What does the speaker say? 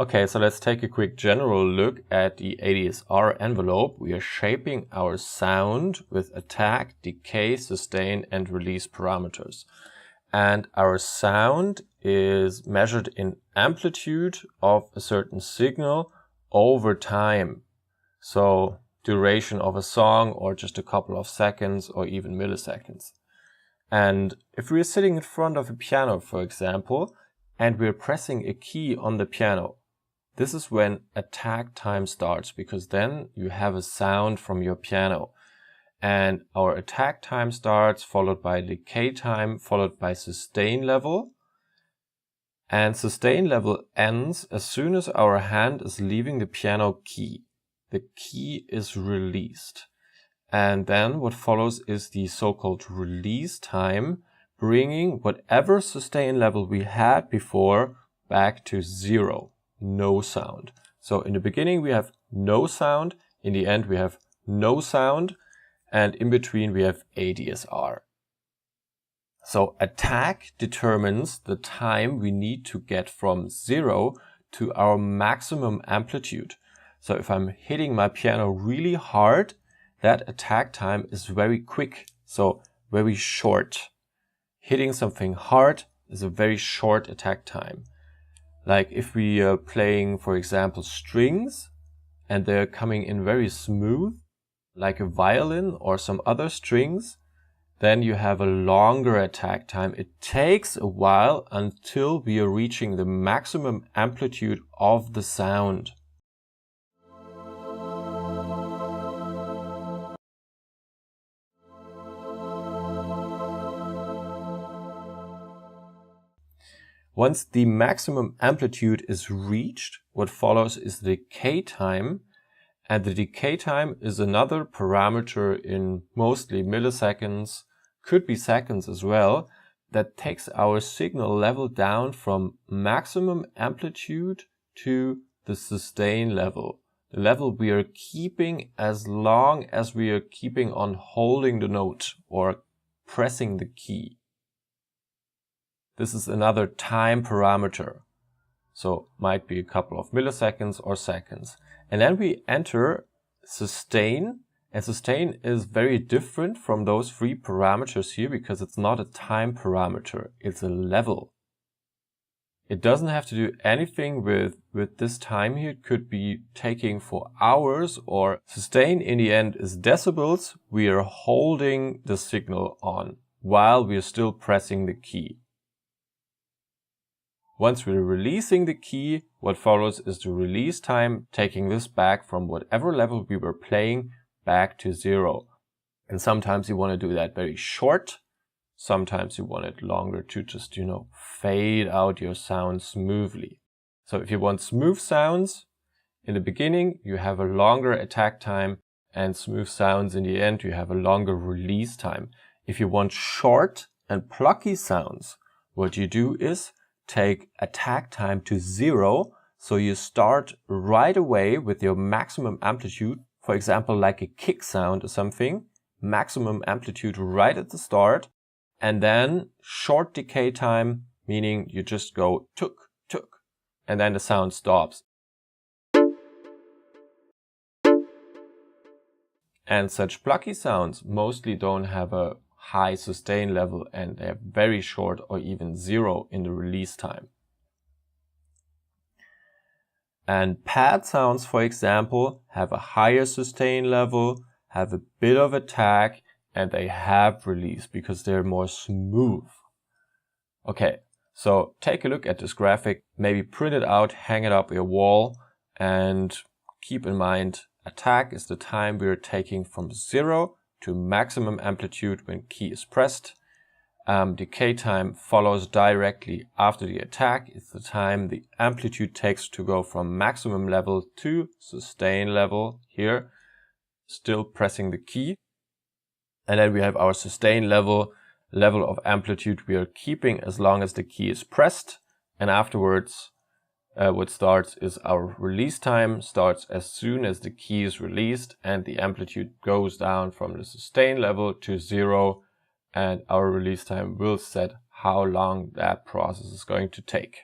Okay, so let's take a quick general look at the ADSR envelope. We are shaping our sound with attack, decay, sustain, and release parameters. And our sound is measured in amplitude of a certain signal over time. So duration of a song, or just a couple of seconds, or even milliseconds. And if we're sitting in front of a piano, for example, and we're pressing a key on the piano, this is when attack time starts, because then you have a sound from your piano. And our attack time starts, followed by decay time, followed by sustain level. And sustain level ends as soon as our hand is leaving the piano key. The key is released. And then what follows is the so-called release time, bringing whatever sustain level we had before back to zero. No sound. So in the beginning we have no sound, in the end we have no sound, and in between we have ADSR. So attack determines the time we need to get from 0 to our maximum amplitude. So if I'm hitting my piano really hard, that attack time is very quick, so very short. Hitting something hard is a very short attack time. Like if we are playing, for example, strings, and they're coming in very smooth, like a violin or some other strings, then you have a longer attack time. It takes a while until we are reaching the maximum amplitude of the sound. Once the maximum amplitude is reached, what follows is the decay time, and the decay time is another parameter in mostly milliseconds, could be seconds as well, that takes our signal level down from maximum amplitude to the sustain level, the level we are keeping as long as we are keeping on holding the note or pressing the key. This is another time parameter, so might be a couple of milliseconds or seconds. And then we enter sustain, and sustain is very different from those three parameters here because it's not a time parameter, it's a level. It doesn't have to do anything with this time here. It could be taking for hours, or sustain in the end is decibels. We are holding the signal on while we are still pressing the key. Once we're releasing the key, what follows is the release time, taking this back from whatever level we were playing back to 0. And sometimes you want to do that very short. Sometimes you want it longer to just, fade out your sound smoothly. So if you want smooth sounds, in the beginning you have a longer attack time, and smooth sounds in the end you have a longer release time. If you want short and plucky sounds, what you do is take attack time to 0, so you start right away with your maximum amplitude, for example like a kick sound or something, maximum amplitude right at the start, and then short decay time, meaning you just go tuk, tuk, and then the sound stops. And such plucky sounds mostly don't have a high sustain level, and they are very short or even 0 in the release time. And pad sounds, for example, have a higher sustain level, have a bit of attack, and they have release because they're more smooth. Okay, so take a look at this graphic, maybe print it out, hang it up your wall, and keep in mind attack is the time we're taking from 0 to maximum amplitude when key is pressed. Decay time follows directly after the attack. It's the time the amplitude takes to go from maximum level to sustain level here, still pressing the key. And then we have our sustain level of amplitude we are keeping as long as the key is pressed. And afterwards, what starts is our release time, starts as soon as the key is released, and the amplitude goes down from the sustain level to 0, and our release time will set how long that process is going to take.